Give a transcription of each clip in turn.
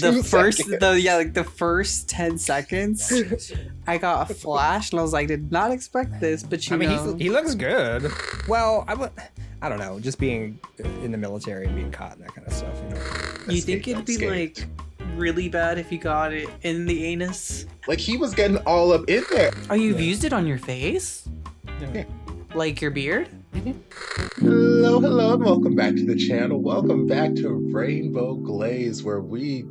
the first 10 seconds, I got a flash, and I was like, did not expect this, but you know. he looks good. Well, I don't know, just being in the military and being caught and that kind of stuff. You know? You think it'd be like really bad if you got it in the anus? Like he was getting all up in there. Oh, you've used it on your face? Yeah. Like your beard? Hello, and welcome back to the channel. Welcome back to Rainbow Glaze, where we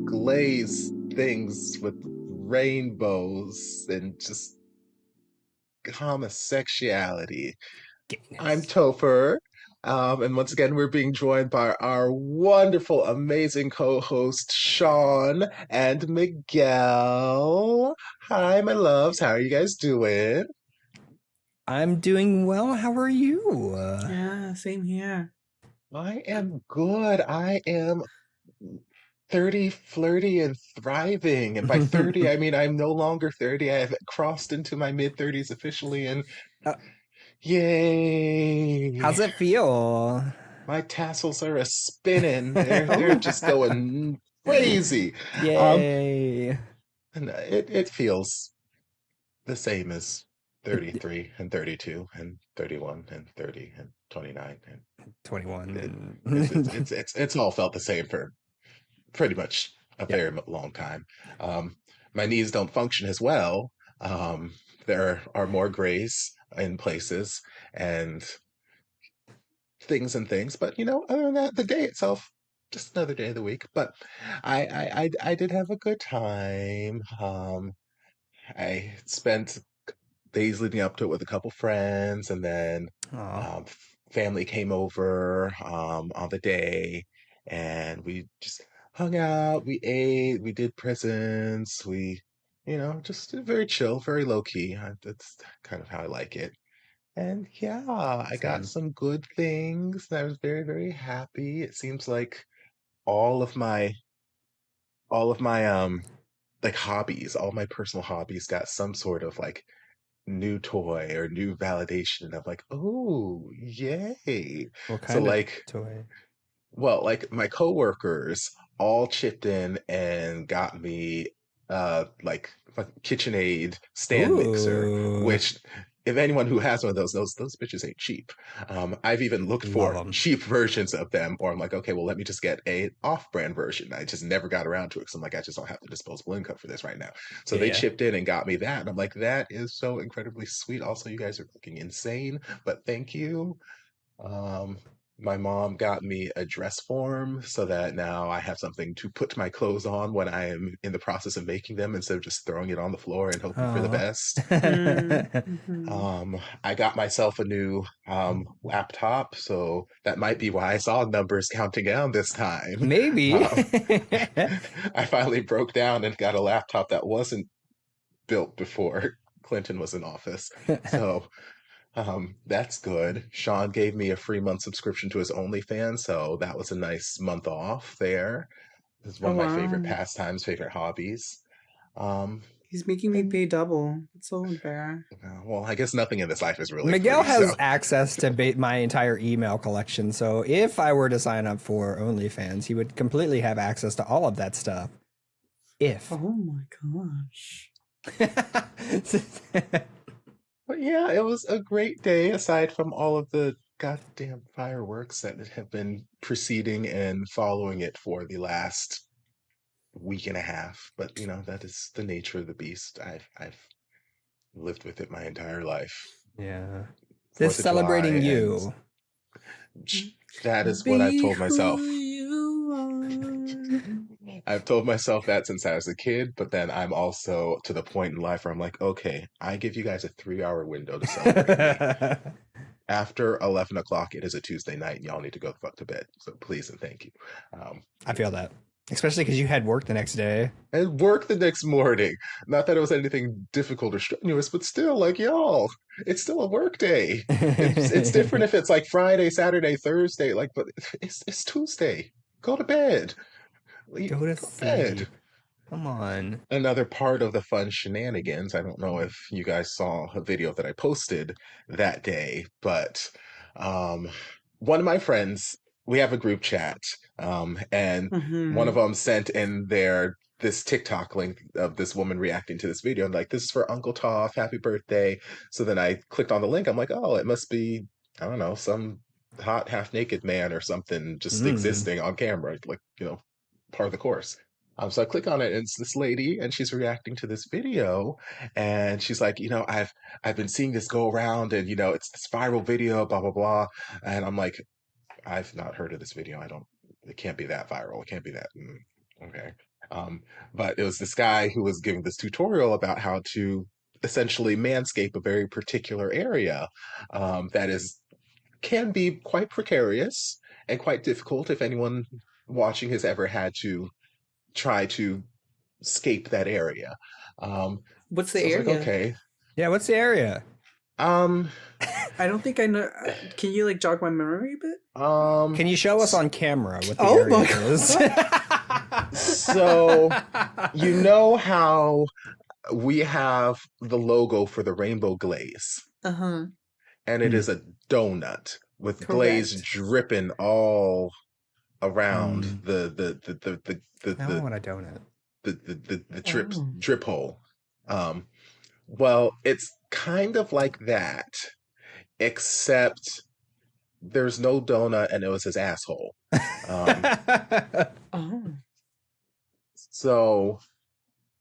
glaze things with rainbows and just homosexuality. I'm Topher, and once again we're being joined by our wonderful, amazing co-host Sean and Miguel. Hi, my loves. How are you guys doing? I'm doing well. How are you? Yeah, same here. I am good. I am 30, flirty, and thriving. And by 30, I mean I'm no longer 30. I have crossed into my mid-30s officially, and yay! How's it feel? My tassels are a-spinning. They're just going crazy. Yay! And it feels the same as 33 and 32 and 31 and 30 and 29 and 21. It's all felt the same for pretty much a very long time. My knees don't function as well. There are more grays in places and things, but you know, other than that, the day itself, just another day of the week. But I did have a good time. I spent days leading up to it with a couple friends, and then family came over on the day, and we just hung out, we ate, we did presents, we, you know, just very chill, very low-key. That's kind of how I like it. And yeah, I got some good things, and I was very, very happy. It seems like all of my like hobbies, all my personal hobbies got some sort of like new toy or new validation of like, oh, yay. What kind of toy? Well, like my coworkers all chipped in and got me like a KitchenAid stand mixer, which if anyone who has one of those bitches ain't cheap. I've even looked for cheap versions of them, or I'm like, okay, well, let me just get a off-brand version. I just never got around to it because I'm like, I just don't have the disposable income for this right now. So they chipped in and got me that, and I'm like, that is so incredibly sweet. Also, you guys are looking insane, but thank you. My mom got me a dress form so that now I have something to put my clothes on when I am in the process of making them, instead of just throwing it on the floor and hoping for the best. I got myself a new laptop, so that might be why I saw numbers counting down this time. Maybe. I finally broke down and got a laptop that wasn't built before Clinton was in office. So that's good. Sean gave me a free month subscription to his OnlyFans, so that was a nice month off there. It's one of my favorite pastimes, favorite hobbies. He's making me pay double. It's so unfair. Well, I guess nothing in this life is really Miguel free, has access to my entire email collection, so if I were to sign up for OnlyFans, he would completely have access to all of that stuff. If. Oh my gosh. But yeah, it was a great day, aside from all of the goddamn fireworks that have been preceding and following it for the last week and a half. But you know, that is the nature of the beast. I've lived with it my entire life. Yeah. This celebrating you. That is what I've told myself. I've told myself that since I was a kid, but then I'm also to the point in life where I'm like, okay, I give you guys a 3-hour window to celebrate me. After 11 o'clock, it is a Tuesday night, and y'all need to go the fuck to bed. So please and thank you. I feel that. Especially because you had work the next day. I had work the next morning. Not that it was anything difficult or strenuous, but still, like, y'all, it's still a work day. It's different if it's like Friday, Saturday, Thursday, like, but it's Tuesday. Go to bed. Go to bed. Come on. Another part of the fun shenanigans, I don't know if you guys saw a video that I posted that day, but one of my friends we have a group chat, and one of Mm-hmm. them sent in this TikTok link of this woman reacting to this video, and like, this is for Uncle Toph, happy birthday. So then I clicked on the link. I'm like, oh, it must be, I don't know, some hot half naked man or something just Mm. existing on camera, like, part of the course. So I click on it, and it's this lady, and she's reacting to this video, and she's like, I've been seeing this go around, and it's this viral video, blah blah blah, and I'm like, I've not heard of this video. I don't. It can't be that viral. It can't be that. Okay. Um, but it was this guy who was giving this tutorial about how to essentially manscape a very particular area that can be quite precarious and quite difficult if anyone watching has ever had to try to scape that area. Um, What's the so I was like, area? okay. Yeah, what's the area? Um, I don't think I know. Can you like jog my memory a bit? Can you show us on camera what the Oh area my is? So you know how we have the logo for the rainbow glaze, Uh-huh. and it is a donut with glaze Correct. dripping all around Mm. Now I want a donut. the Oh. drip hole. Well, it's kind of like that, except there's no donut, and it was his asshole. Oh. So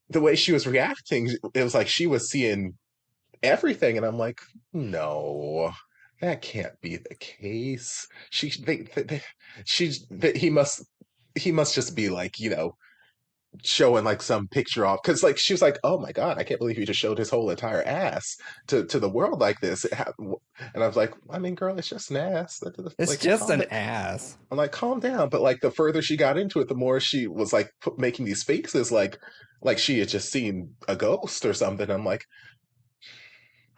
the way she was reacting, it was like she was seeing everything, and I'm like, no, that can't be the case. He must just be like, showing like some picture off, because like she was like, oh my god, I can't believe he just showed his whole entire ass to the world like this. And I was like, I mean, girl, it's just an ass. It's Like, just an ass. I'm like, calm down. But like the further she got into it, the more she was like making these faces, like she had just seen a ghost or something. I'm like,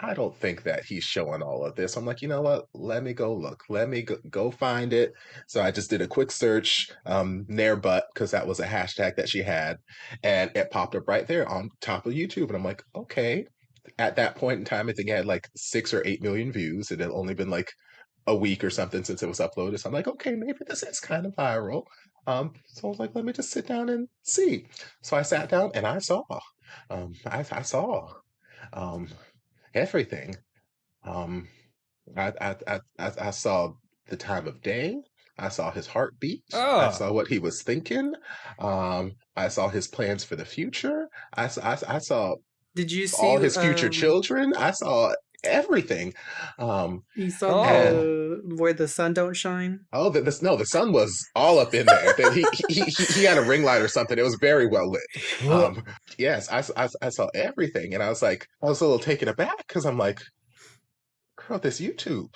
I don't think that he's showing all of this. I'm like, you know what? Let me go look. Let me go find it. So I just did a quick search, Nair BUTT, because that was a hashtag that she had, and it popped up right there on top of YouTube. And I'm like, okay. At that point in time, I think it had like 6 or 8 million views. It had only been like a week or something since it was uploaded. So I'm like, okay, maybe this is kind of viral. So I was like, let me just sit down and see. So I sat down and I saw. I saw. Um, everything. Um, I saw the time of day. I saw his heartbeat. I Oh, saw what he was thinking. I saw his plans for the future. I saw Did you see all his future children. I saw everything. you saw And the where the sun don't shine? oh, the sun was all up in there. That he had a ring light or something. It was very well lit. Yes, I saw everything, and I was like, I was a little taken aback because I'm like, girl, this YouTube,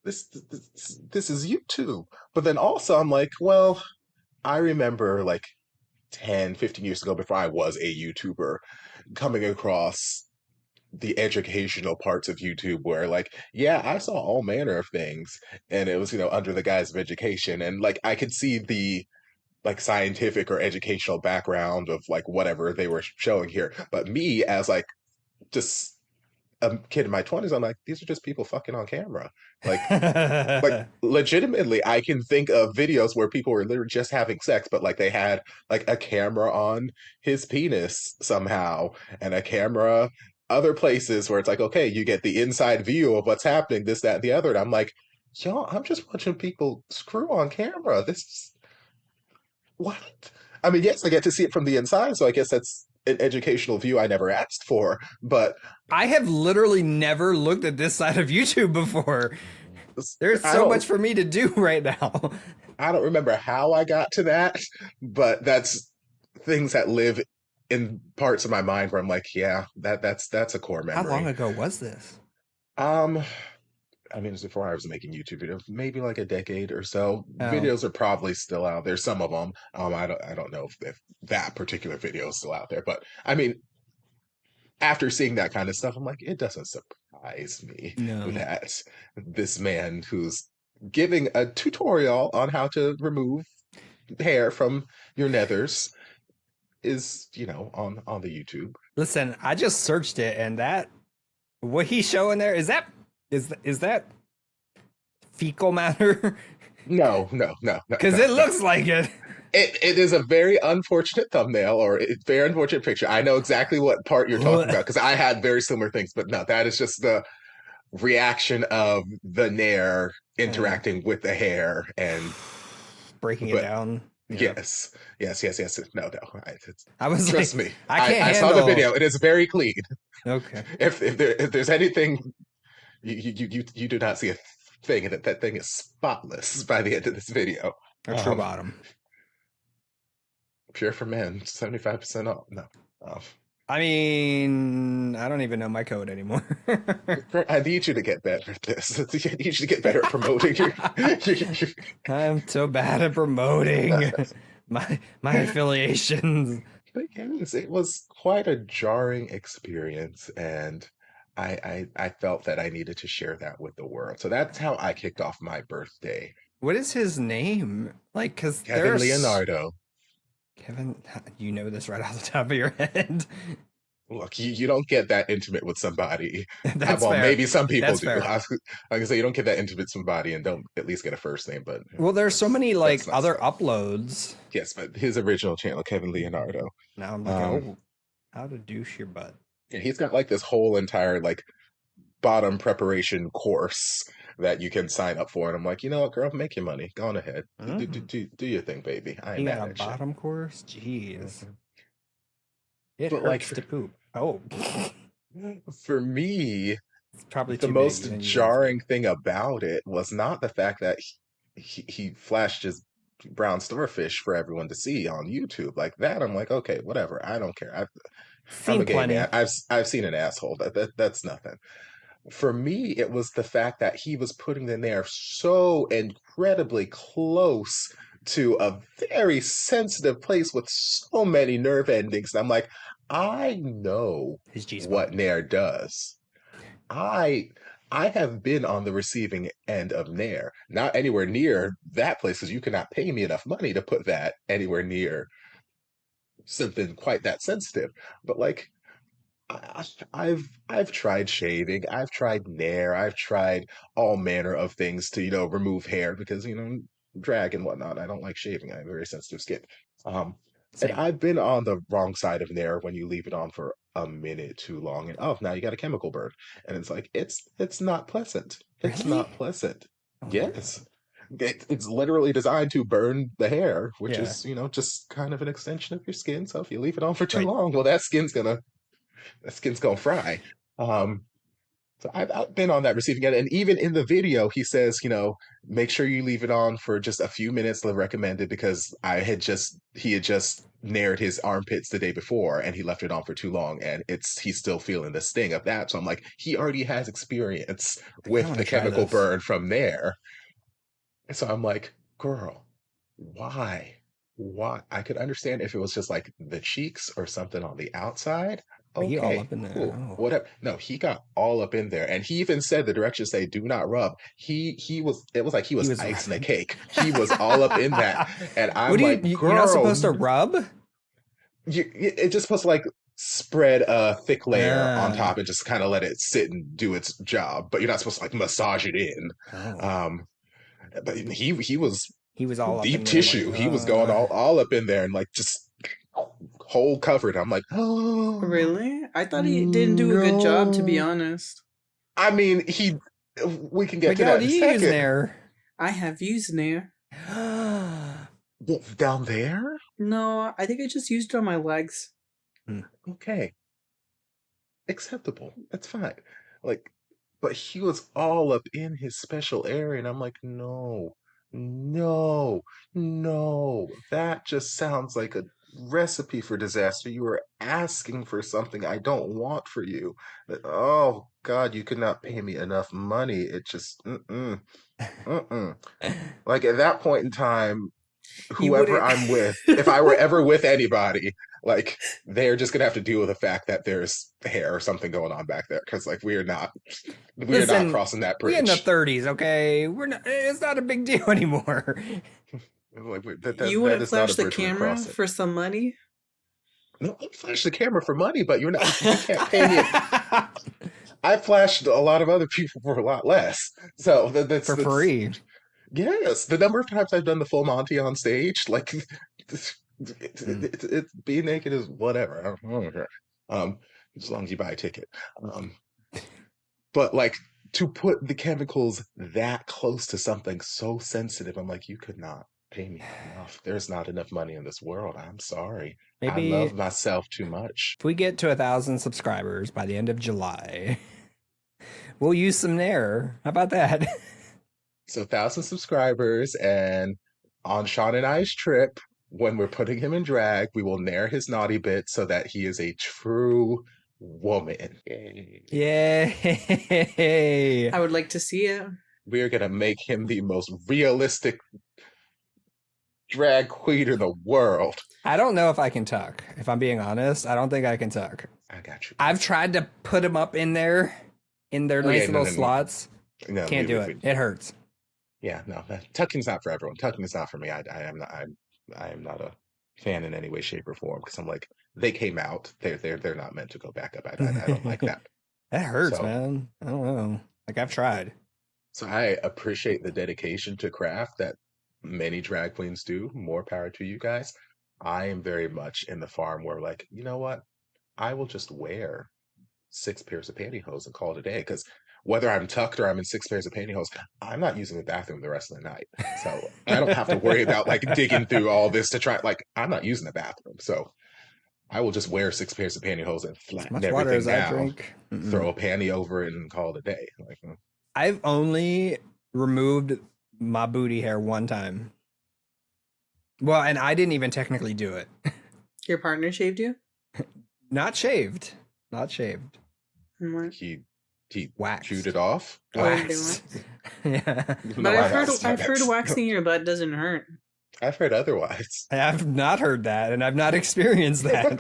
this is YouTube. But then also I'm like, well, I remember like 10, 15 years ago, before I was a YouTuber, coming across the educational parts of YouTube where like, yeah, I saw all manner of things, and it was, under the guise of education, and like I could see the like scientific or educational background of like whatever they were showing here. But me as like just a kid in my 20s, I'm like, these are just people fucking on camera. Like legitimately, I can think of videos where people were literally just having sex, but like they had like a camera on his penis somehow, and a camera other places where it's like, okay, you get the inside view of what's happening, this, that, and the other. And I'm like, yo, I'm just watching people screw on camera. This is what? I mean, yes, I get to see it from the inside, so I guess that's an educational view I never asked for, but I have literally never looked at this side of YouTube before. There's so much for me to do right now. I don't remember how I got to that, but that's things that live in parts of my mind where I'm like, yeah, that's a core memory. How long ago was this? I mean, it was before I was making YouTube videos, maybe like a decade or so. Oh. Videos are probably still out there. Some of them. I don't know if that particular video is still out there, but I mean, after seeing that kind of stuff, I'm like, it doesn't surprise me that this man who's giving a tutorial on how to remove hair from your nethers is, on the YouTube. Listen, I just searched it, and that what he's showing there is that fecal matter? No, no, no, no, Because no, it no. looks like it. It is a very unfortunate thumbnail or a very unfortunate picture. I know exactly what part you're talking about because I had very similar things, but no, that is just the reaction of the Nair interacting with the hair and Breaking it but down. Yeah. yes, yes, yes, yes. No, no. I was Trust like, me. I can't I saw the handle. video. It is very clean. Okay. If there's anything you do not see a thing that thing is spotless by the end of this video. A true bottom. Pure for men, 75% off. No. I mean, I don't even know my code anymore. I need you to get better at this. I need you to get better at promoting your I'm so bad at promoting my affiliations. But yes, it was quite a jarring experience, and I felt that I needed to share that with the world. So that's how I kicked off my birthday. What is his name? Like, because Kevin Leonardo. Kevin, you know this right off the top of your head. Look, you don't get that intimate with somebody. That's well, fair. maybe some people That's do. fair. Like I say, you don't get that intimate with somebody and don't at least get a first name. But Well, there's so many like that's not other stuff. uploads. Yes, but his original channel, Kevin Leonardo. Now I'm like, oh, how to douche your butt. Yeah, he's got like this whole entire like bottom preparation course that you can sign up for. And I'm like, you know what, girl, make your money. Go on ahead. Do your thing, baby. I ain't You mad got a at you. bottom course? Jeez. It But, hurts like, to poop. Oh. For me, It's probably the too most big. jarring thing about it was not the fact that he flashed his brown starfish for everyone to see on YouTube like that. I'm like, okay, whatever. I don't care. I'm Seen a gay plenty. man. I've seen an asshole. That's nothing. For me, it was the fact that he was putting the nair so incredibly close to a very sensitive place with so many nerve endings. And I'm like, I know His G-spot. what nair does. I have been on the receiving end of nair, not anywhere near that place because you cannot pay me enough money to put that anywhere near something quite that sensitive. But like I've tried shaving, I've tried nair, I've tried all manner of things to, remove hair because, drag and whatnot. I don't like shaving. I have very sensitive skin. And Same. I've been on the wrong side of nair when you leave it on for a minute too long and now you got a chemical burn. And it's like it's not pleasant. It's Really? not pleasant. Oh, Yes. It's literally designed to burn the hair, which Yeah. is, just kind of an extension of your skin. So if you leave it on for too Right. long, well, that skin's gonna fry. So I've been on that receiving end, and even in the video, he says, make sure you leave it on for just a few minutes. Recommended because he had just nared his armpits the day before, and he left it on for too long, and he's still feeling the sting of that. So I'm like, he already has experience with the chemical burn from there. And so I'm like, girl, why? Why? I could understand if it was just like the cheeks or something on the outside. But he all Okay, up in there. cool. Oh. Whatever. No, he got all up in there, and he even said the directions say "do not rub." It was like he was icing a cake. He was all up in that, and I'm like, girl, you're not supposed to rub. It's just supposed to like spread a thick layer on top and just kind of let it sit and do its job, but you're not supposed to like massage it in. Oh. But he was all deep up in tissue. There, he was going all up in there and like just whole covered. I'm like, oh, really? I thought he didn't do a good job, to be honest. I mean, we can get Miguel, to that in a second. Nair? I have used Nair. Down there? No, I think I just used it on my legs. Okay. Acceptable. That's fine. Like, but he was all up in his special area, and I'm like, no. That just sounds like a recipe for disaster. You are asking for something I don't want for you. Oh, God, you could not pay me enough money. It just, Like, at that point in time, whoever I'm with, if I were ever with anybody, like, they're just gonna have to deal with the fact that there's hair or something going on back there, because like we are not crossing that bridge. We're in the 30s, okay? It's not a big deal anymore. Like, you wouldn't flash the camera for some money? No, I'd flash the camera for money, but you can't pay me. I flashed a lot of other people for a lot less, so that's free. Yes, the number of times I've done the full Monty on stage, like it's being naked is whatever. I don't care. Um, as long as you buy a ticket. Um, but like to put the chemicals that close to something so sensitive, I'm like, you could not pay me enough. There's not enough money in this world. I'm sorry. I Maybe love myself too much. if we get to 1,000 subscribers by the end of July, we'll use some Nair. How about that? So 1,000 subscribers, and on Sean and I's trip, when we're putting him in drag, we will nair his naughty bit so that he is a true woman. Yay. Yay! I would like to see it. We are gonna make him the most realistic drag queen in the world. I don't know if I can tuck. If I'm being honest, I don't think I can tuck. I got you. I've tried to put them up in there, in their nice little slots. No, Can't do it. It hurts. Yeah, no, tucking's not for everyone. Tucking is not for me. I am not. I am not a fan in any way, shape, or form because I'm like they came out. They're not meant to go back up. I don't like that. That hurts, So- man. I don't know. Like I've tried. So I appreciate the dedication to craft that many drag queens do. More power to you guys. I am very much in the farm where like, you know what? I will just wear 6 pairs of pantyhose and call it a day. Because whether I'm tucked or I'm in 6 pairs of pantyhose, I'm not using the bathroom the rest of the night. So I don't have to worry about like digging through all this to try. Like I'm not using the bathroom, so I will just wear 6 pairs of pantyhose and As flatten much water everything as I down. drink. Throw a panty over it and call it a day. Like, I've only removed my booty hair one time. Well, and I didn't even technically do it. Your partner shaved you? Not shaved. Not shaved. What? he Waxed. chewed it off. Oh, you did Waxed. Yeah. But I've heard waxing your butt doesn't hurt. I've heard otherwise. I've not heard that, and I've not experienced that.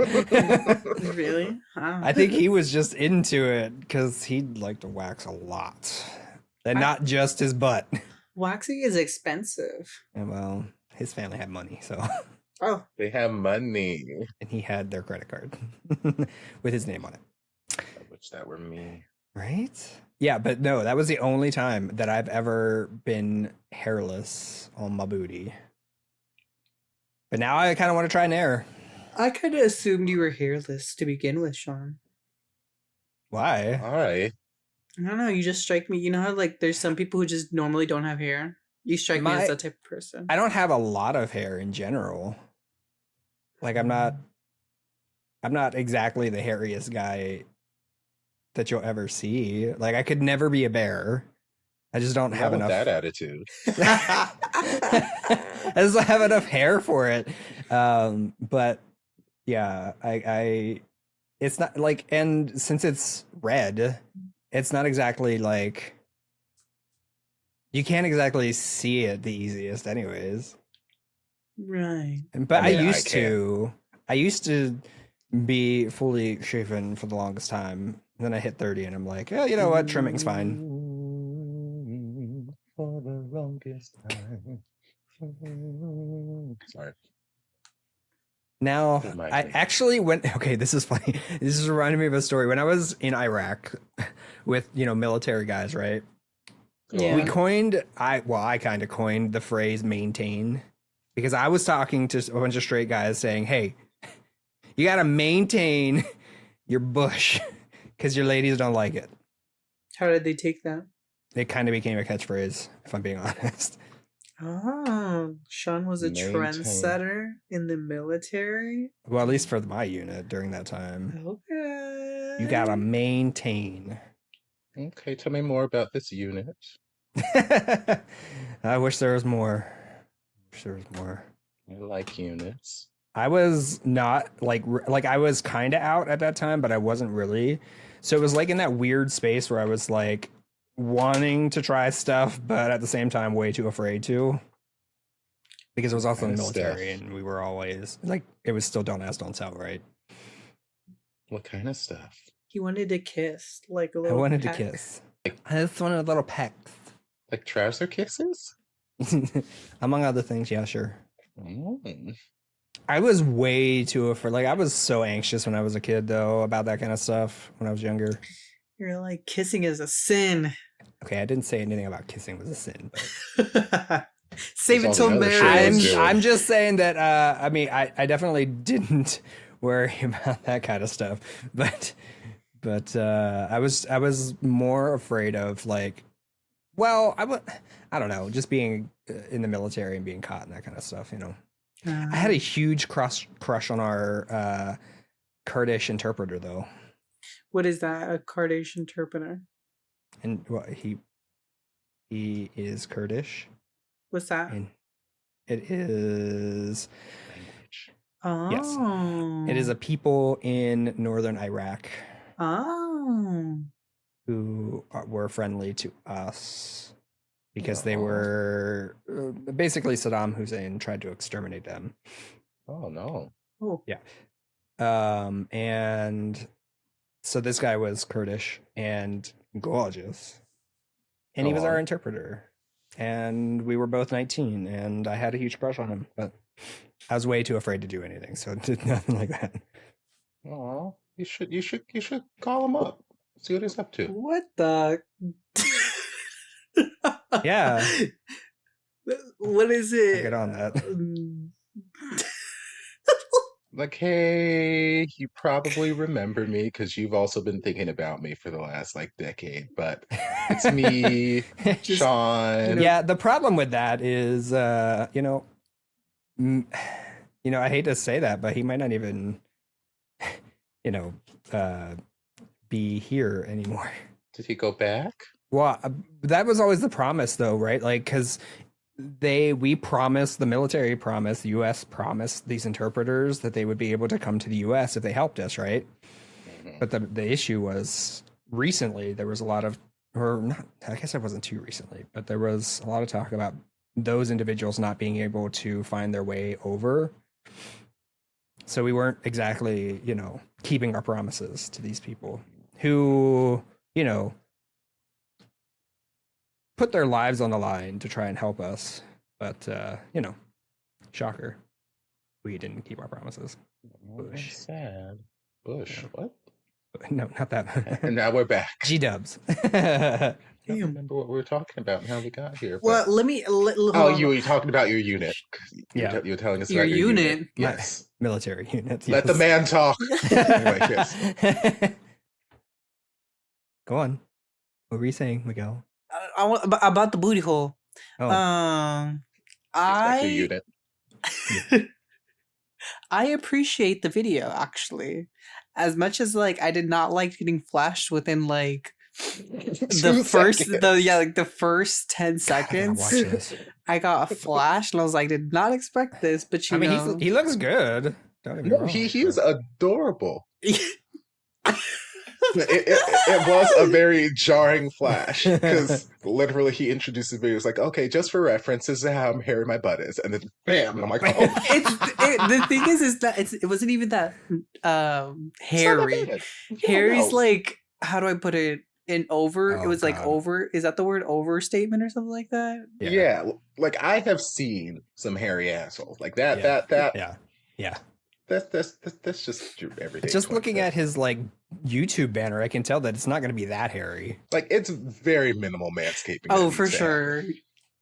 Really? Oh. I think he was just into it because he'd like to wax a lot. And not just his butt. Waxing is expensive. And well, his family had money, so. Oh, They have money. And he had their credit card with his name on it. I wish that were me. Right? Yeah, but no, that was the only time that I've ever been hairless on my booty. But now I kind of want to try Nair. I kind of assumed you were hairless to begin with, Sean. Why? All right. I don't know. You just strike me. You know how like there's some people who just normally don't have hair. You strike me as that type of person. I don't have a lot of hair in general. Like I'm not exactly the hairiest guy that you'll ever see. Like I could never be a bear. I just don't have Not enough. with that attitude. I just don't have enough hair for it. But yeah, I it's not like, and since it's red, it's not exactly like you can't exactly see it the easiest anyways. Right. But I mean, I used to be fully shaven for the longest time. Then I hit 30 and I'm like, oh, you know what? Trimming's fine. For the longest time. Sorry. Now, That might I be. actually went, okay, this is funny. This is reminding me of a story. When I was in Iraq with, military guys, right? Yeah. We coined, I kind of coined the phrase maintain because I was talking to a bunch of straight guys saying, hey, you got to maintain your bush because your ladies don't like it. How did they take that? It kind of became a catchphrase, if I'm being honest. Oh, Sean was a Maintain. trendsetter in the military. Well, at least for my unit during that time. Okay. You got to maintain. Okay, tell me more about this unit. I wish there was more. I like units. I was not like I was kind of out at that time, but I wasn't really. So it was like in that weird space where I was like wanting to try stuff, but at the same time way too afraid to. Because it was also in the Kind of military stuff. and we were always like, it was still don't ask, don't tell, right? What kind of stuff? He wanted to kiss, like a I little. wanted peck. to kiss. I just wanted a little pecks. Like trouser kisses? Among other things, yeah, sure. Mm. I was way too afraid. Like I was so anxious when I was a kid, though, about that kind of stuff when I was younger. You're like, kissing is a sin. Okay, I didn't say anything about kissing was a sin, but Save it There's all till the other shit marriage. too. I'm just saying that I mean I definitely didn't worry about that kind of stuff, but I was more afraid of like, well, I don't know, just being in the military and being caught and that kind of stuff, you know. I had a huge crush on our Kurdish interpreter though. What is that? A Kardashian interpreter? And well, he is Kurdish. What's that? And it is Language. Oh. yes. It is a people in northern Iraq Oh. who were friendly to us because they Oh. were basically Saddam Hussein tried to exterminate them. Oh no. Oh. And so this guy was Kurdish and gorgeous. And he was our interpreter. And we were both 19 and I had a huge crush on him, but I was way too afraid to do anything, so I did nothing like that. Oh, you should call him up. See what he's up to. What the? Yeah. What is it? I'll get on that. Like, hey, you probably remember me because you've also been thinking about me for the last like decade, but it's me, Just, Sean. Yeah, the problem with that is, you know, I hate to say that, but he might not even, you know, be here anymore. Did he go back? Well, that was always the promise, though, right? Like, because the military promised, the U.S. promised these interpreters that they would be able to come to the U.S. if they helped us, right? Mhm. But the issue was recently there was a lot of, or not, I guess it wasn't too recently, but there was a lot of talk about those individuals not being able to find their way over. So we weren't exactly, you know, keeping our promises to these people who, you know, put their lives on the line to try and help us. But, you know, shocker, we didn't keep our promises. Oh, Bush. that's sad. Bush. Yeah. What? No, not that. And now we're back. G-dubs. I don't remember what we were talking about and how we got here. well, But... let me. Oh, you were talking about your unit. Yeah. You were telling us Your about your unit. unit. Yes. Military units. Let the man talk. Anyway, yes. Go on. What were you saying, Miguel? I want about the booty hole. Oh, Back to your I unit. I appreciate the video actually, as much as like I did not like getting flashed within like the first 10 God, I seconds. gotta watch this. I got a flash and I was like, did not expect this, but you I mean, know. he looks good. Don't get me No, wrong. he is adorable. It was a very jarring flash because literally he introduced the video. It's like, okay, just for reference, this is how I'm hairy my butt is, and then bam, and I'm like, oh, The thing is that it wasn't even that hairy. Hairy's like, how do I put it? It Oh, was like God. over. Is that the word overstatement or something like that? Yeah, like I have seen some hairy assholes like that. Yeah. Yeah. That's just your everyday. Just looking 25. at his like YouTube banner, I can tell that it's not going to be that hairy. like it's very minimal manscaping. Oh, that for needs to happen. sure.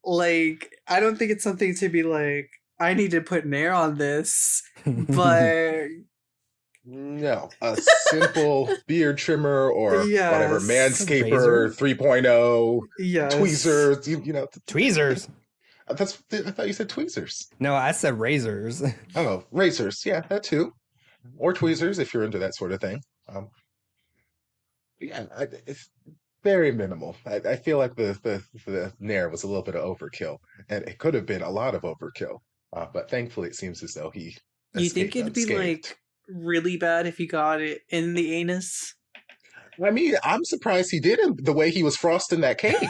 Like, I don't think it's something to be like, I need to put Nair on this, but No, a simple beard trimmer or whatever, Yes. Manscaper Razor? 3.0, yes. tweezers, you know. Tweezers. I thought you said tweezers. No, I said razors. Oh, razors. Yeah, that too. Or tweezers if you're into that sort of thing. Yeah, it's very minimal. I feel like the Nair was a little bit of overkill, and it could have been a lot of overkill. But thankfully, it seems as though he. You think escaped it'd be unscathed. like really bad if you got it in the anus? I mean, I'm surprised he didn't. The way he was frosting that cake.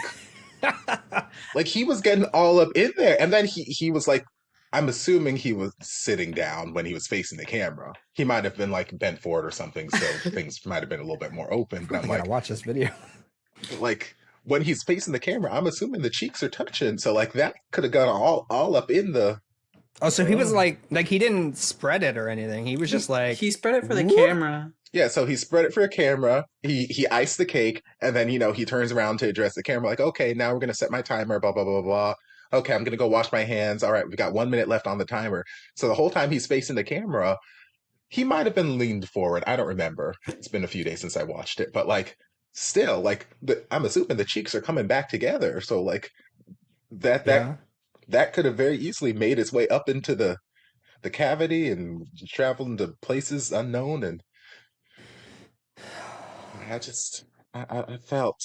Like he was getting all up in there, and then he was like, I'm assuming he was sitting down when he was facing the camera. He might have been like bent forward or something, so things might have been a little bit more open. But I I'm gotta like, watch this video. like when he's facing the camera, I'm assuming the cheeks are touching, so like that could have gone all up in the Oh, so he was like he didn't spread it or anything. He was just like he spread it for the whoop. camera. Yeah, so he spread it for a camera. He iced the cake, and then he turns around to address the camera like, okay, now we're gonna set my timer. Blah blah blah blah. Okay, I'm gonna go wash my hands. All right, we got 1 minute left on the timer. So the whole time he's facing the camera, he might have been leaned forward. I don't remember. It's been a few days since I watched it, but like, still, like, I'm assuming the cheeks are coming back together. So like, that Yeah. that could have very easily made its way up into the cavity and traveled into places unknown. And I just, I felt,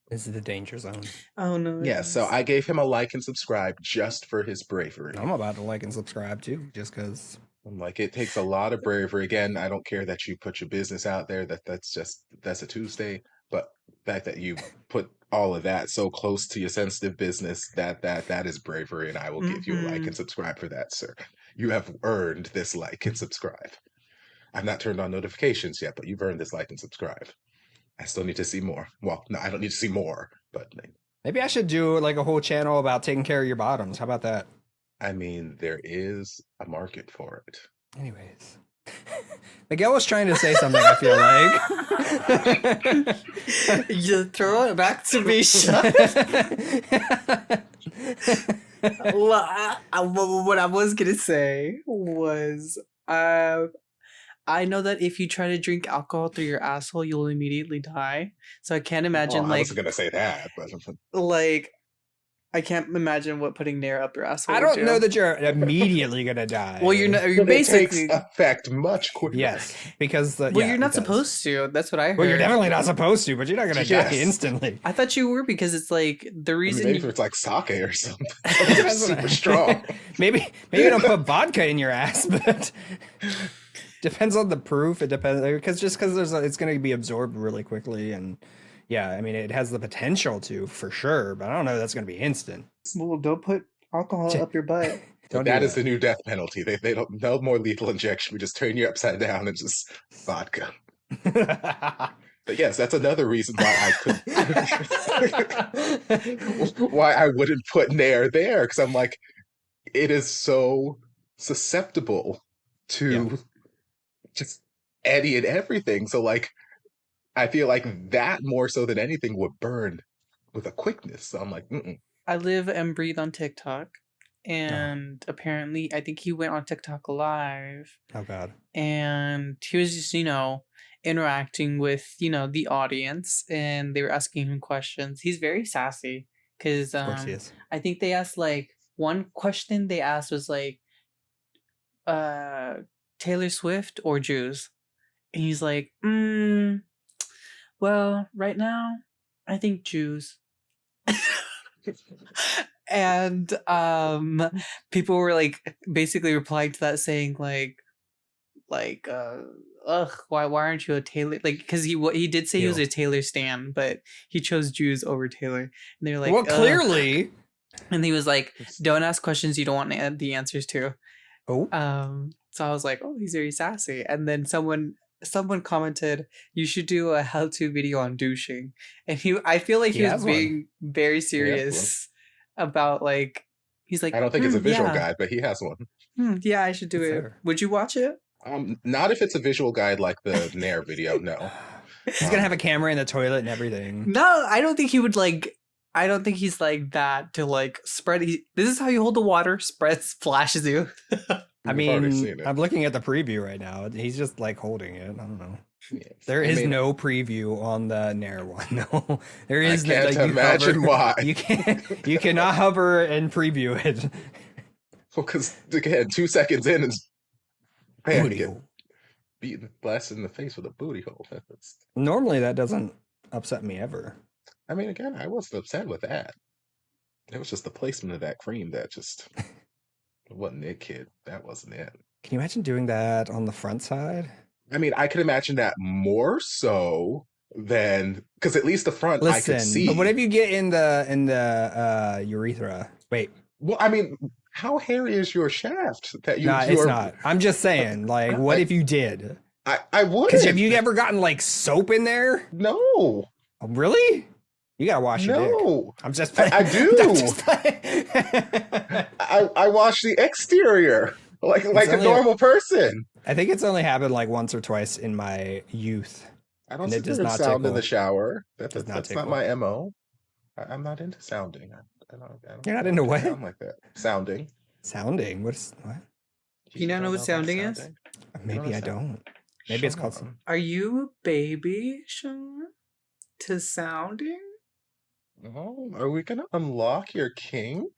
This is the danger zone. Oh no. yeah. So I gave him a like and subscribe just for his bravery. I'm about to like and subscribe too, just because. I'm like, it takes a lot of bravery. Again, I don't care that you put your business out there. That's a Tuesday. But the fact that you put all of that so close to your sensitive business, that is bravery, and I will give you a like and subscribe for that, sir. You have earned this like and subscribe. I've not turned on notifications yet, but you've earned this like and subscribe. I still need to see more. Well, no, I don't need to see more, but Maybe I should do like a whole channel about taking care of your bottoms. How about that? I mean, there is a market for it. Anyways. Miguel was trying to say something, I feel like. You throw it back to me, what I was gonna say was, I know that if you try to drink alcohol through your asshole, you'll immediately die. So I can't imagine, I wasn't gonna say that, but like, I can't imagine what putting Nair up your asshole. I don't know that you're immediately gonna die. Well, you're basically it takes effect much quicker. Yes, because you're not supposed to. That's what I heard. Well, you're definitely not supposed to, but you're not gonna die instantly. I thought you were, because it's like the reason. Maybe if it's like sake or something, it's super strong. maybe you don't put vodka in your ass, but depends on the proof. It depends, because it's going to be absorbed really quickly, and yeah, I mean it has the potential to for sure, but I don't know that's going to be instant. Well, don't put alcohol up your butt. That is the new death penalty. They don't, no more lethal injection. We just turn you upside down and just vodka. But yes, that's another reason why I could why I wouldn't put Nair there, because I'm like, it is so susceptible to just any and everything. So like, I feel like that more so than anything would burn with a quickness. So I'm like, I live and breathe on TikTok, and apparently, I think he went on TikTok live. Oh God! And he was just, interacting with, the audience, and they were asking him questions. He's very sassy, because I think they asked, like, one question they asked was like, Taylor Swift or Jews? And he's like, well, right now, I think Jews. And people were like basically replying to that saying ugh, why aren't you a Taylor, like, because he did say he was a Taylor stan, but he chose Jews over Taylor, and they're like, well, clearly. And he was like, don't ask questions you don't want the answers to. So I was like, oh, he's very sassy. And then someone commented, you should do a how-to video on douching. And I feel like he was being very serious about, like, he's like, I don't think it's a visual guide, but he has one. Yeah, I should do it. Fair. Would you watch it? Not if it's a visual guide like the Nair video, no. He's gonna have a camera in the toilet and everything. No, I don't think he would, like, I don't think he's like that to, like, spread. This is how you hold the water, spreads, flashes you. I mean, I'm looking at the preview right now. He's just like holding it. I don't know. Yes. There is no preview on the Nair one. No, there is. I can't imagine why. You cannot hover and preview it. Well, because again, 2 seconds in, and get beaten, blasted in the face with a booty hole. Normally, that doesn't upset me ever. I mean, again, I wasn't upset with that. It was just the placement of that cream that just. It wasn't it, kid. That wasn't it. Can you imagine doing that on the front side? I mean, I could imagine that more so than, because at least the front I could see. But what if you get in the urethra? Wait. Well, I mean, how hairy is your shaft? That it's not. I'm just saying, like, what if you did? I would. Because have you ever gotten like soap in there? No. Oh, really? You gotta wash your dick. No, I'm just playing. I do. I'm just playing. I wash the exterior like a only- normal person. I think it's only happened like once or twice in my youth. I don't And it sit does there and not sound in tickle. the shower. Does not That's not tickle. my MO. I'm not into sounding. I don't You're not I into don't what? sound like that. Sounding. Sounding? What? You don't know what about sounding is? sounding? Maybe I don't. Maybe it's called Sean. some. Are you a baby, Sean? To sounding? Oh, are we gonna unlock your kink?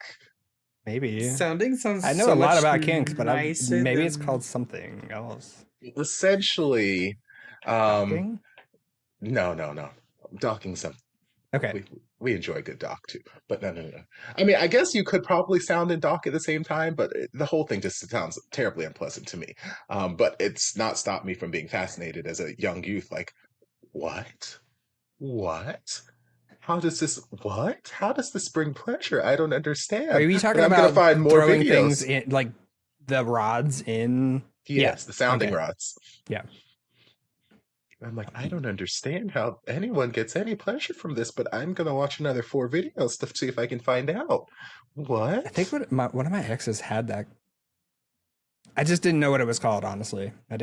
Maybe. Sounding sounds I know so a lot much about kinks, but nicer maybe it's than- called something else. Essentially, Docking? no. Docking some. Okay. We enjoy good dock too, but no. I mean, I guess you could probably sound and dock at the same time, but the whole thing just sounds terribly unpleasant to me. But it's not stopped me from being fascinated as a young youth. Like, what? How does this bring pleasure? I don't understand. Are you talking But I'm gonna about find more throwing videos. things in, like the rods in? Yes, the sounding okay. rods. Yeah. I'm like, I don't understand how anyone gets any pleasure from this, but I'm gonna watch another 4 videos to see if I can find out. What? I think one of my exes had that. I just didn't know what it was called, honestly. I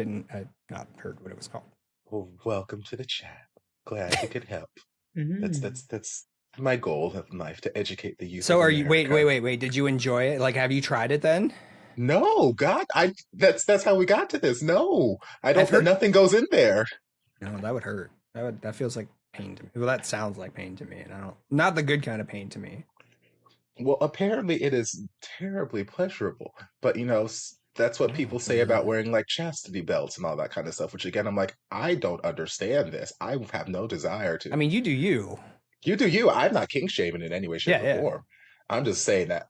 not heard what it was called. Well, welcome to the chat. Glad you could help. Mhm. That's my goal in life, to educate the youth. So of are you? America. Wait. Did you enjoy it? Like, have you tried it then? No, God, that's how we got to this. No, I I've don't. heard- Nothing goes in there. No, that would hurt. That feels like pain to me. Well, that sounds like pain to me, and I don't. Not the good kind of pain to me. Well, apparently it is terribly pleasurable, but that's what people say about wearing like chastity belts and all that kind of stuff. Which again, I'm like, I don't understand this. I have no desire to. I mean, you do you. You do you. I'm not kink shaming in any way, shape, Yeah. or form. I'm just saying that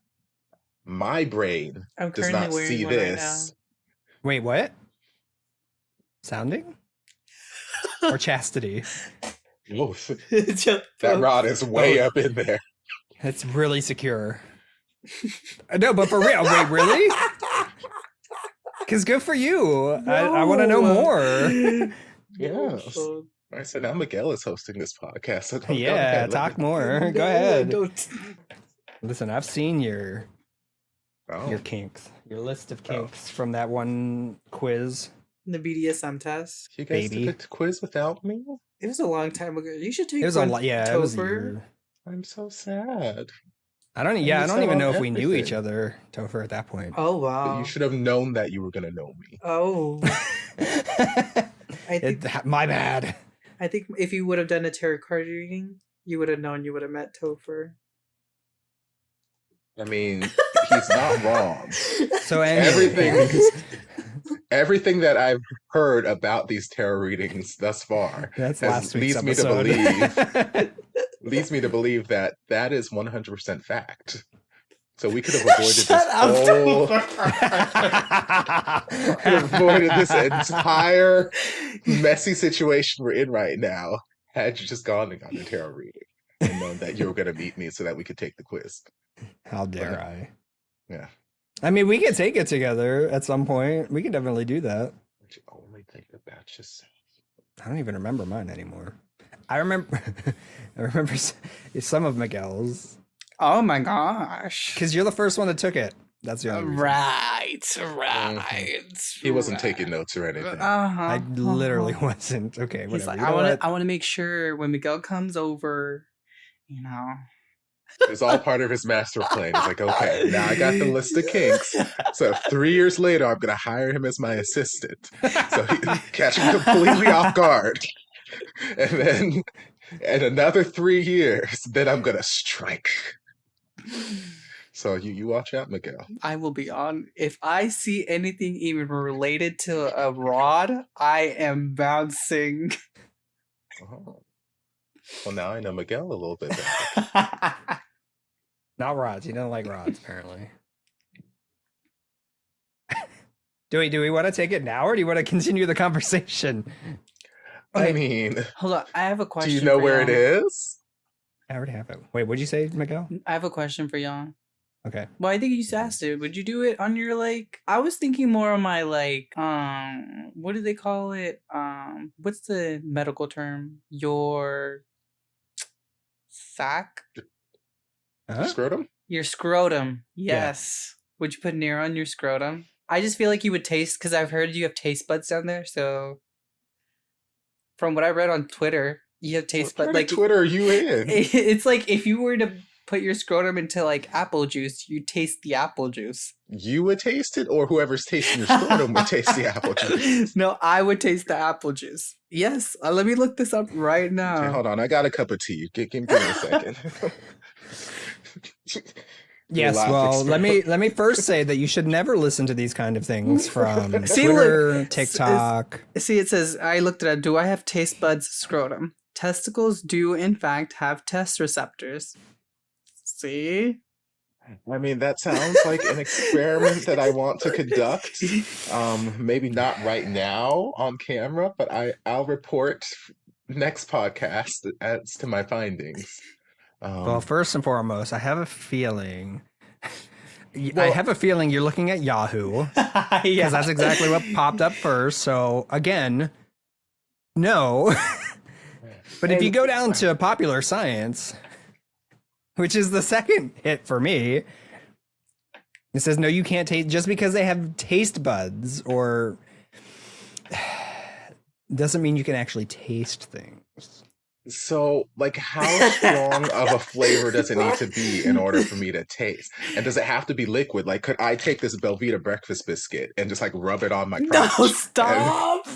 my brain I'm does currently not wearing see one right this. Wait, what? Sounding? Or chastity? Oof, now. that rod is way up in there. It's really secure. No, but for real. Wait, really? Because good for you. I want to know more. Yes. I said now Miguel is hosting this podcast. So go Yeah, ahead, let talk me- more. Go ahead. Don't. Listen, I've seen your Oh, kinks, your list of kinks from that one quiz. The BDSM test. you guys baby. took a quiz without me? It was a long time ago. You should take It was a one, lot. Yeah, it was a Topher. year. I'm so sad. I don't. I Yeah, I missed don't out even on know if we knew each everything. other, Topher, at that point. Oh But wow. you should have known that you were going to know me. Oh, I think My bad. I think if you would have done a tarot card reading, you would have known you would have met Topher. I mean, he's not wrong. So anyway, Everything that I've heard about these tarot readings thus far that's has- last week's leads me to episode. leads me to believe that that is 100% fact. So we could have avoided Shut avoided this entire messy situation we're in right now had you just gone and gotten a tarot reading and known that you were going to meet me so that we could take the quiz. How dare I? Yeah. I mean, we could take it together at some point. We could definitely do that. But you only think about yourself. I don't even remember mine anymore. I remember some of Miguel's Oh my gosh. because you're the first one that took it. That's the only reason. Right. He wasn't taking notes or anything. Uh-huh. I literally wasn't. Okay, He's whatever. like, You know what? I want to make sure when Miguel comes over, you know. It was all part of his master plan. He's like, okay, now I got the list of kinks. So 3 years later, I'm going to hire him as my assistant. So he catch him completely off guard. And then in another 3 years, then I'm going to strike. So you watch out, Miguel. I will be on. If I see anything even related to a rod, I am bouncing. Oh. Well, now I know Miguel a little bit better. Not rods. He doesn't like rods, apparently. Do we want to take it now, or do you want to continue the conversation? I mean, Hold on, I have a do question. you know for where it y'all. is? I already have it. Wait, what'd you say, Miguel? I have a question for y'all. Okay. Well, I think you just asked it. Would you do it on your I was thinking more on my what do they call it? What's the medical term? Your sack? Your scrotum? Your scrotum. Yeah. Yes. Would you put Nair on your scrotum? I just feel like you would taste, because I've heard you have taste buds down there. So, from what I read on Twitter, you have taste buds. Like Twitter, are you in? It's like if you were to put your scrotum into like apple juice, you taste the apple juice. You would taste it, or whoever's tasting your scrotum would taste the apple juice? No, I would taste the apple juice. Yes, let me look this up right now. Okay, hold on, I got a cup of tea. Give me a second. Yes, well, let me first say that you should never listen to these kind of things from Twitter, TikTok. See, it says, I looked it up. Do I have taste buds scrotum? Testicles do, in fact, have test receptors. See? I mean, that sounds like an experiment that I want to conduct. Maybe not right now on camera, but I'll report next podcast as to my findings. Well, first and foremost, I have a feeling you're looking at Yahoo, because that's exactly what popped up first. So again, no. But if you go down to Popular Science, which is the second hit for me, it says, no, you can't taste, just because they have taste buds or doesn't mean you can actually taste things. So, like, how strong of a flavor does it need to be in order for me to taste? And does it have to be liquid? Like, could I take this Belvita breakfast biscuit and just, like, rub it on my crotch? No, stop!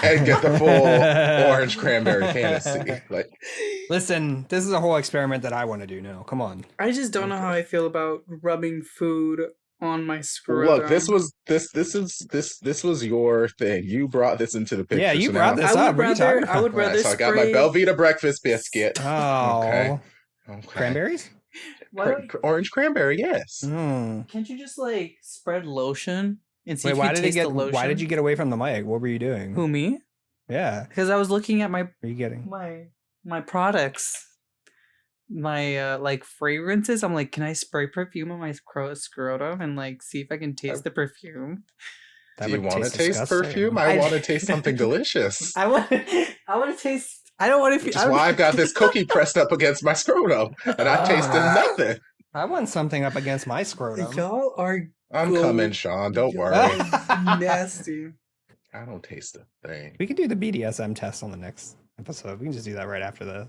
And get the full orange cranberry fantasy? Like, listen, this is a whole experiment that I want to do now. Come on. I just don't know how I feel about rubbing food on my scrotum. Look, this was your thing. You brought this into the picture. Yeah, you brought this up. I would rather so I got my Belvita breakfast biscuit. Oh, okay. Cranberries? Orange cranberry, yes. Can't you just like spread lotion and see Wait, if why you did taste the lotion? Why did you get away from the mic? What were you doing? Who, me? Yeah. Because I was looking at my. What are you getting? My products. My like fragrances. I'm like, can I spray perfume on my scrotum and like see if I can taste the perfume? Do you want to taste perfume? I want to taste something delicious. I want to taste. I don't want to. Which is why I've got this cookie pressed up against my scrotum, and I tasted nothing. I want something up against my scrotum. Y'all are. I'm coming, Sean. Don't worry. Nasty. I don't taste a thing. We can do the BDSM test on the next episode. We can just do that right after this.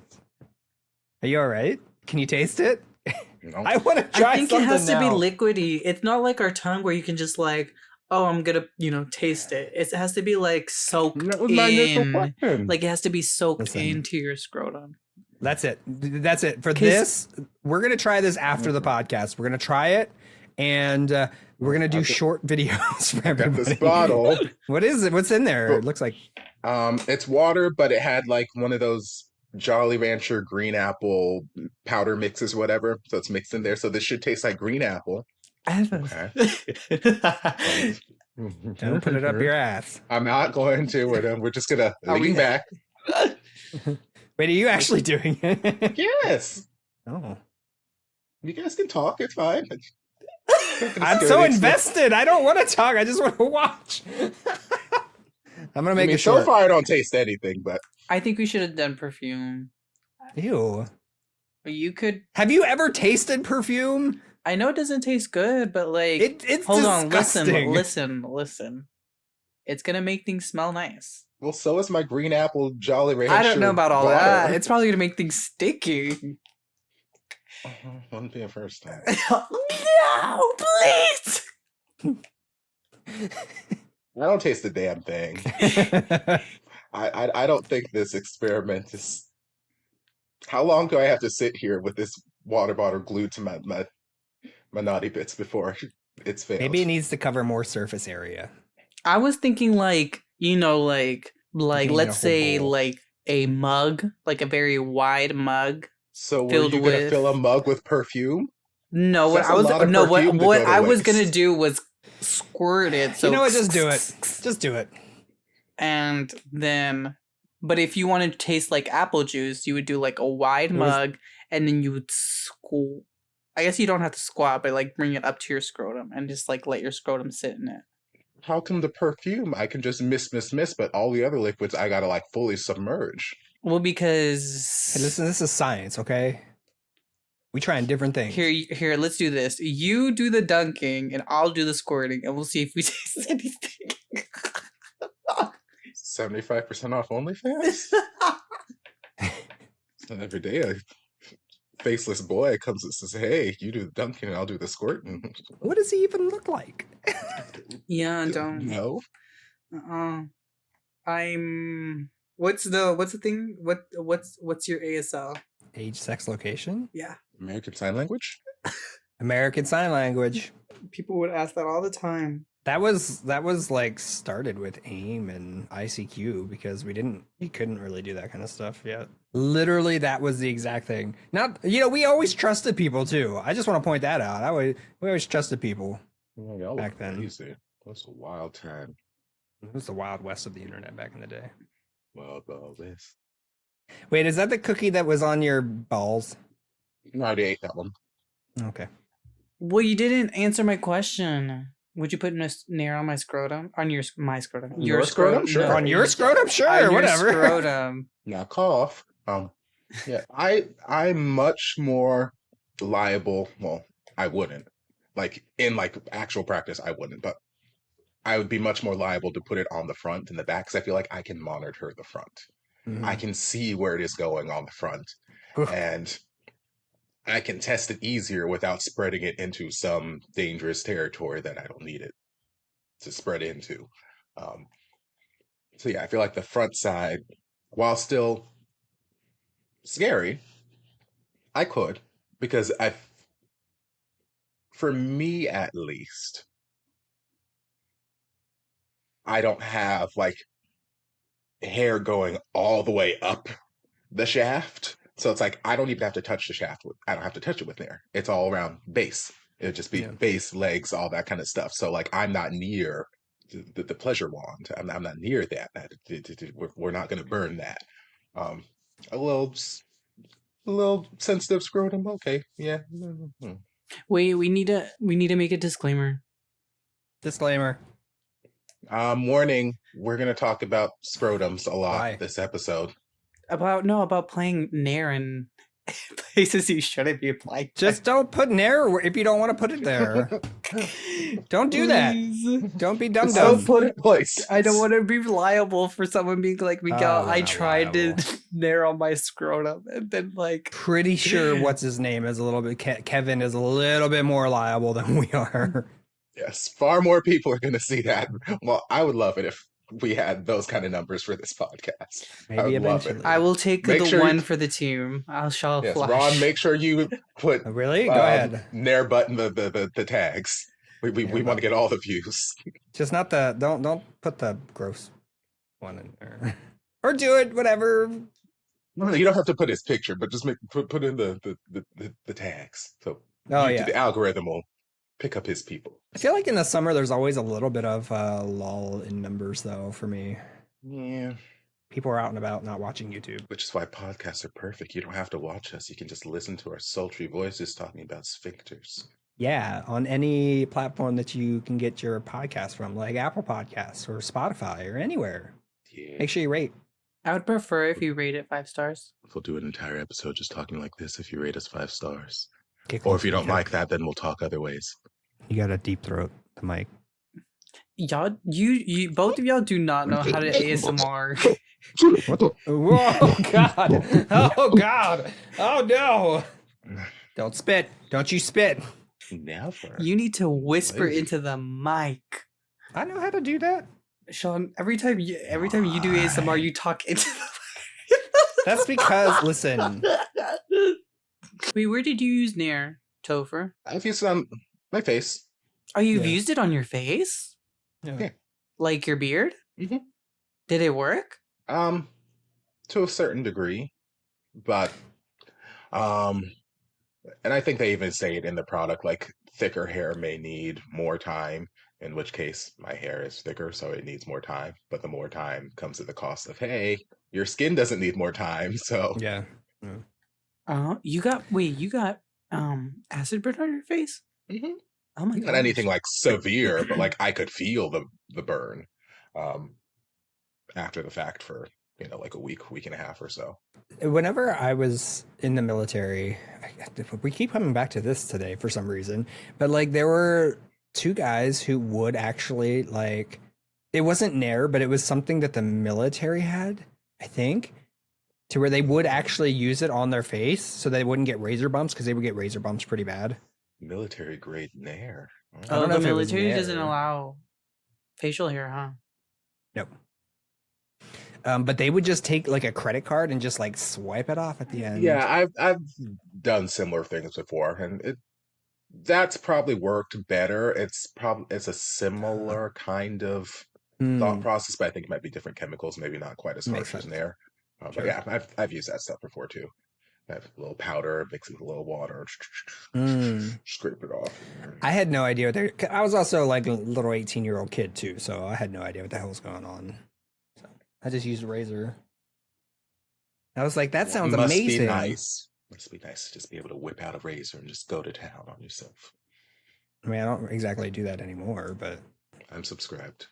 Are you all right? Can you taste it? No. I want to try. I think it has to be liquidy. It's not like our tongue where you can just like, oh, I'm gonna, taste it. It has to be like soaked in. Like it has to be soaked into your scrotum. That's it. That's it for this. We're gonna try this after the podcast. We're gonna try it, and we're gonna do short videos for everybody. This bottle. What is it? What's in there? It looks like it's water, but it had like one of those Jolly Rancher green apple powder mixes, whatever. So it's mixed in there. So this should taste like green apple. Don't put it up your ass. I'm not going to. We're just gonna lean back. Wait, are you actually doing it? Yes. Oh. You guys can talk. It's fine. I'm so invested. I don't want to talk. I just want to watch. I'm gonna make it short. So far, I don't taste anything, but I think we should have done perfume. Ew. You could. Have you ever tasted perfume? I know it doesn't taste good, but like, it's hold disgusting. on, listen. It's gonna make things smell nice. Well, so is my green apple Jolly Rancher. I don't know about all water. that. It's probably gonna make things sticky. Wouldn't be a first time. No, please. I don't taste the damn thing. I don't think this experiment is. How long do I have to sit here with this water bottle glued to my naughty bits before it's failed? Maybe it needs to cover more surface area. I was thinking like let's say like a mug, like a very wide mug. So were you gonna fill a mug with perfume? No, what I was gonna do was squirt it. So you know what? Just do it. Just do it. And then, but if you wanted to taste like apple juice, you would do like a wide mug, and then you would I guess you don't have to squat, but like bring it up to your scrotum and just like let your scrotum sit in it. How come the perfume I can just miss, but all the other liquids I gotta like fully submerge? Well, because hey, listen, this is science, okay? We trying different things. Here, let's do this. You do the dunking, and I'll do the squirting, and we'll see if we taste anything. 75% off OnlyFans? So every day a faceless boy comes and says, hey, you do the dunking and I'll do the squirting. What does he even look like? Yeah, don't. No. I'm. What's the thing? What's your ASL? Age, sex, location? Yeah. American Sign Language? American Sign Language. People would ask that all the time. That was like started with AIM and ICQ because you couldn't really do that kind of stuff yet. Literally, that was the exact thing. Not, we always trusted people too. I just want to point that out. We always trusted people back then. Crazy. That's a wild time. It was the Wild West of the internet back in the day. Wild West. Wait, is that the cookie that was on your balls? No, I already ate that one. Okay. Well, you didn't answer my question. Would you put Nair on my scrotum? On my scrotum? Your scrotum? Sure. On your scrotum? Sure, whatever. Scrotum. Now cough. Yeah, I'm much more liable. Well, I wouldn't. Like in actual practice, I wouldn't, but I would be much more liable to put it on the front than the back because I feel like I can monitor the front. Mhm. I can see where it is going on the front, and I can test it easier without spreading it into some dangerous territory that I don't need it to spread into. So yeah, I feel like the front side, while still scary, I could, because for me at least, I don't have hair going all the way up the shaft. So it's like I don't even have to touch the shaft. I don't have to touch it with Nair. It's all around base. It'd just be base, legs, all that kind of stuff. So I'm not near the pleasure wand. I'm not near that. We're not going to burn that. A little sensitive scrotum. Okay, yeah. Wait, we need to make a disclaimer. Disclaimer. Warning, we're going to talk about scrotums a lot this episode. About playing Nair in places you shouldn't be applying. Just don't put Nair if you don't want to put it there. Don't do that. Don't be dumb. Don't put it place. I don't want to be liable for someone being like, Miguel, I tried to Nair on my scrotum, and then Pretty sure what's his name is a little bit. Kevin is a little bit more liable than we are. Yes, far more people are going to see that. Well, I would love it if we had those kind of numbers for this podcast. Maybe eventually. I will take the one for the team. I'll show yes, flash. Ron, make sure you put really? Go ahead. Nair button the tags. We want to get all the views. Just not don't put the gross one in there. Or do it, whatever. No, you don't have to put his picture, but just put in the tags. So the algorithm will pick up his people. I feel like in the summer there's always a little bit of lull in numbers though for me. Yeah. People are out and about not watching YouTube. Which is why podcasts are perfect. You don't have to watch us. You can just listen to our sultry voices talking about sphincters. Yeah, on any platform that you can get your podcast from, like Apple Podcasts or Spotify or anywhere. Yeah. Make sure you rate. I would prefer if you rate it 5 stars. We'll do an entire episode just talking like this if you rate us 5 stars. Or if you don't like that, then we'll talk other ways. You got a deep throat, the mic. Y'all, you both of y'all do not know how to ASMR. What the? Whoa, God. Oh, God. Oh, no. Don't spit. Don't you spit. Never. You need to whisper into the mic. I know how to do that. Sean, every time you do ASMR, you talk into the mic. That's because, listen. Wait, where did you use Nair, Topher? I've used it on my face. Oh, you've used it on your face? Yeah. Like your beard? Mm-hmm. Did it work? To a certain degree, but and I think they even say it in the product, thicker hair may need more time, in which case my hair is thicker, so it needs more time. But the more time comes at the cost of, hey, your skin doesn't need more time, so. Yeah. You got acid burn on your face? Mm-hmm. Oh my god. Not anything severe, but I could feel the burn after the fact for like a week and a half or so. Whenever I was in the military, we keep coming back to this today for some reason, but like there were two guys who would actually like, it wasn't Nair, but it was something that the military had, I think, to where they would actually use it on their face so they wouldn't get razor bumps, because they would get razor bumps pretty bad. Military grade Nair. I don't know the if it was military doesn't Nair. allow facial hair, huh? Nope. But they would just take like a credit card and just like swipe it off at the end. Yeah, I've done similar things before, and that's probably worked better. It's a similar kind of thought process, but I think it might be different chemicals, maybe not quite as Makes harsh as sense. Nair. But Sure. yeah, I've used that stuff before too. I have a little powder, mix it with a little water, scrape it off. I had no idea what they. I was also like a little 18-year-old kid too, so I had no idea what the hell was going on. So I just used a razor. I was like, that sounds Must amazing. be nice. Must be nice to just be able to whip out a razor and just go to town on yourself. I mean, I don't exactly do that anymore, but I'm subscribed.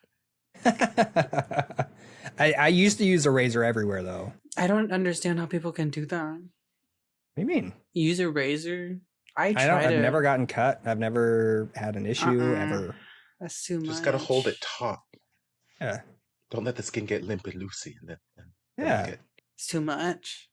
I used to use a razor everywhere though. I don't understand how people can do that. What do you mean? Use a razor. I've never gotten cut. I've never had an issue ever. That's too much. Just gotta hold it taut. Yeah. Don't let the skin get limp and loosey. And then Yeah. It's too much.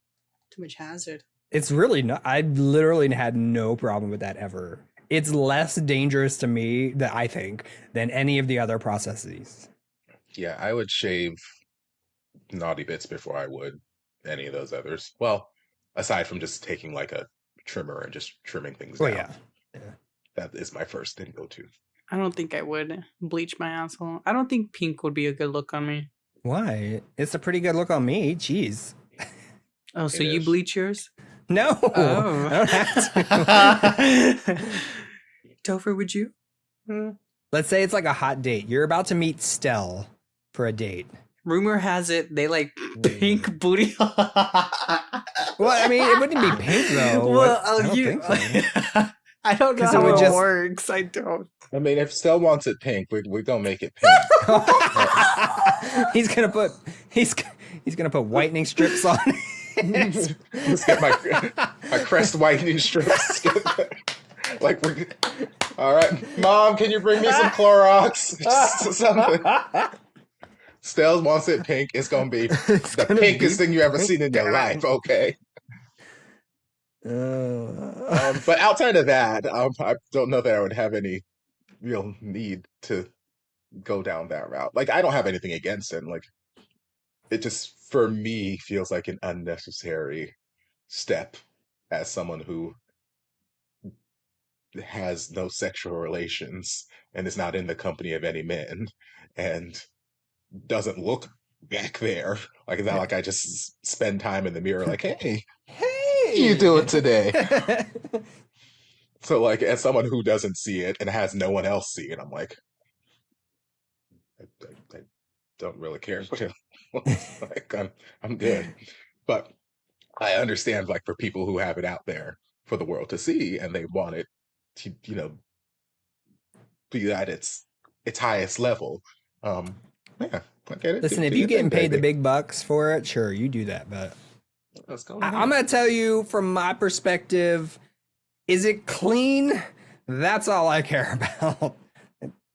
Too much hazard. It's really not. I literally had no problem with that ever. It's less dangerous to me, that I think, than any of the other processes. Yeah, I would shave naughty bits before I would any of those others. Well, aside from just taking like a trimmer and just trimming things down. Yeah. That is my first and go-to. I don't think I would bleach my asshole. I don't think pink would be a good look on me. Why? It's a pretty good look on me. Jeez. Oh, so you bleach yours? No. Oh. I don't have to. Topher, would you? Let's say it's like a hot date. You're about to meet Stell for a date. Rumor has it they like pink booty. Well, I mean, it wouldn't be pink though. Well, I don't think so. I don't know 'Cause how it would it just- works. I don't. I mean, if Stell wants it pink, we're gonna make it pink. he's gonna put whitening strips on. Let's get my crest whitening strips. Like, all right, Mom, can you bring me some Clorox? Something. Stells wants it pink. It's gonna be the pinkest thing you ever seen in your life. Okay. But outside of that, I don't know that I would have any real need to go down that route. Like, I don't have anything against it. Like, it just, for me, feels like an unnecessary step as someone who has no sexual relations and is not in the company of any men and doesn't look back there. Like, it's not like I just spend time in the mirror like, hey, you do it today. So, like, as someone who doesn't see it and has no one else see it, I'm like, I don't really care what it looks like. I'm good. But I understand, like, for people who have it out there for the world to see and they want it to, be at its highest level. Yeah, I get it. Listen, if you're getting paid the big bucks for it, sure, you do that. But I'm going to tell you from my perspective, is it clean? That's all I care about.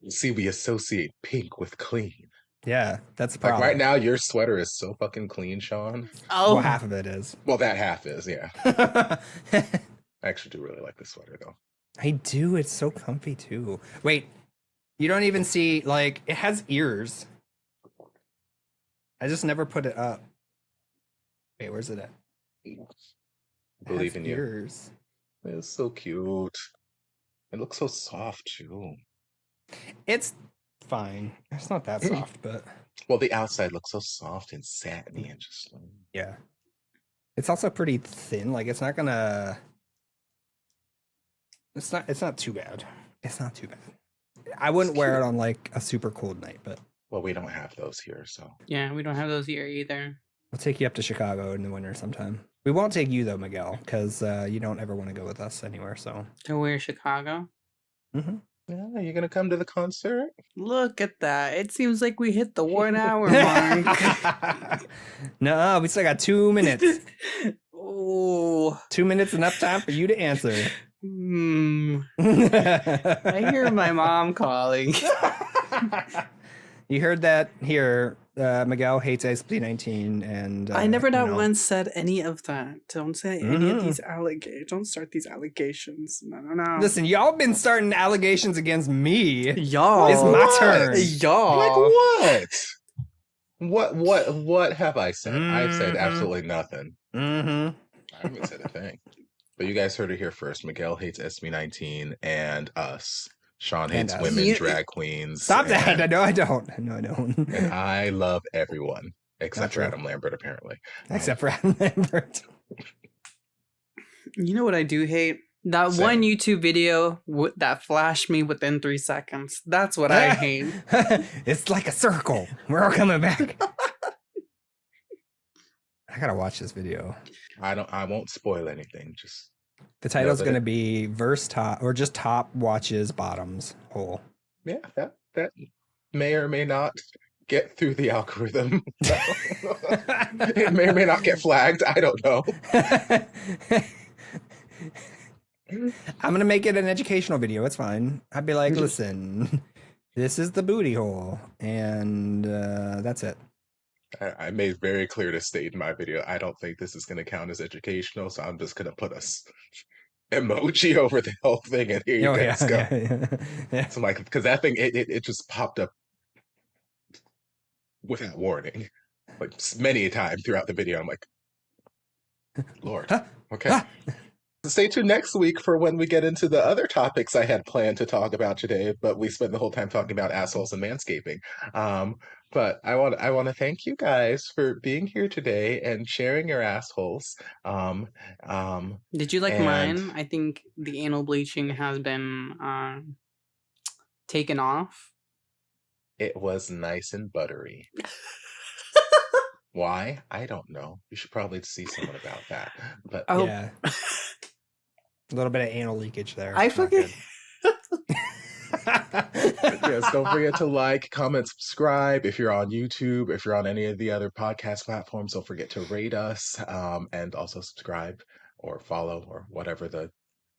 See, we associate pink with clean. Yeah, that's the problem. Like, right now, your sweater is so fucking clean, Sean. Oh, well, half of it is. Well, that half is, yeah. I actually do really like this sweater, though. I do. It's so comfy, too. Wait, you don't even see, like, it has ears. I just never put it up. Wait, where's it at? Believe in you. Ears. It's so cute. It looks so soft, too. It's fine. It's not that soft, but... Well, the outside looks so soft and satiny and just... Yeah. It's also pretty thin. Like, it's not gonna... It's not too bad. It's not too bad. I wouldn't wear it on, like, a super cold night, but... Well, we don't have those here, so... yeah, we don't have those here either. We'll take you up to Chicago in the winter sometime. We won't take you, though, Miguel, because you don't ever want to go with us anywhere, so... To where, Chicago? Mm-hmm. Yeah, you gonna come to the concert? Look at that. It seems like we hit the 1 hour mark. No, we still got 2 minutes. Oh. 2 minutes enough time for you to answer. I hear my mom calling. You heard that here. Miguel hates SB19, and I never not once said any of that. Don't say any of Mhm. these allegations. Don't start these allegations. No. Listen, y'all been starting allegations against me. Y'all. It's my turn. Y'all. Like what? What have I said? I've said absolutely nothing. Mm-hmm. I haven't said a thing. But you guys heard it here first. Miguel hates SB19 and us. Sean And hates us. women, You- drag queens. Stop that. and- No, I don't. No, I don't. And I love everyone except for true. Adam Lambert, apparently. Except for Adam Lambert. You know what I do hate? That Same. one YouTube video that flashed me within 3 seconds. That's what I hate. It's like a circle. We're all coming back. I gotta watch this video. I won't spoil anything. Just The title's but gonna it- be verse top or just top watches bottoms hole. yeah, that may or may not get through the algorithm. It may or may not get flagged. I don't know. I'm gonna make it an educational video. It's fine. I'd be like, listen, this is the booty hole, and that's it. I made very clear to state in my video, I don't think this is going to count as educational, so I'm just going to put a emoji over the whole thing, and here you guys go. Yeah. So like, because that thing, it just popped up without warning, like many a time throughout the video. I'm like, Lord, Huh? okay. Huh? Stay tuned next week for when we get into the other topics I had planned to talk about today, but we spent the whole time talking about assholes and manscaping. But I want to thank you guys for being here today and sharing your assholes. Did you like And- mine? I think the anal bleaching has been taken off. It was nice and buttery. Why? I don't know. You should probably see someone about that. But Oh, Yeah. A little bit of anal leakage there. I Not fucking. yes, don't forget to like, comment, subscribe. If you're on YouTube, if you're on any of the other podcast platforms, don't forget to rate us, and also subscribe or follow or whatever the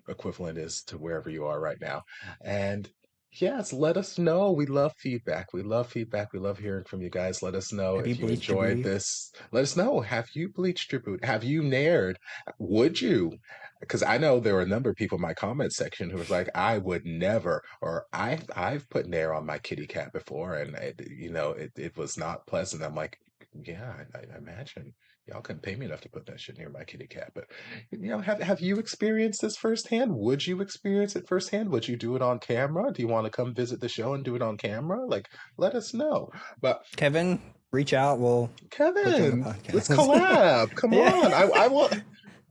equivalent is to wherever you are right now. And yes, let us know. We love feedback. We love feedback. We love hearing from you guys. Let us know Have you if you bleached your enjoyed booty? this. Let us know. Have you bleached your boot? Have you nared? Would you? Because I know there were a number of people in my comment section who was like, I would never, or I've put nair on my kitty cat before, and it was not pleasant. I'm like, yeah, I imagine y'all couldn't pay me enough to put that shit near my kitty cat. But have you experienced this firsthand? Would you experience it firsthand? Would you do it on camera? Do you want to come visit the show and do it on camera? Like, let us know. But Kevin, reach out. We'll put you on the Kevin, podcast. let's collab. Come Yeah. on.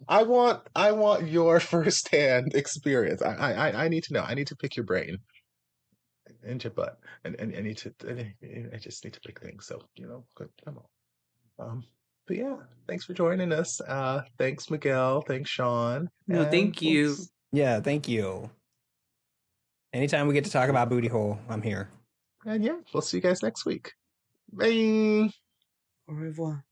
I want your firsthand experience. I need to know. I need to pick your brain and your butt, and I just need to pick things. So good. Come on. But yeah, thanks for joining us. Thanks Miguel. Thanks Sean. No, And thank you. Yeah, thank you. Anytime we get to talk about booty hole, I'm here. And yeah, we'll see you guys next week. Bye. Au revoir.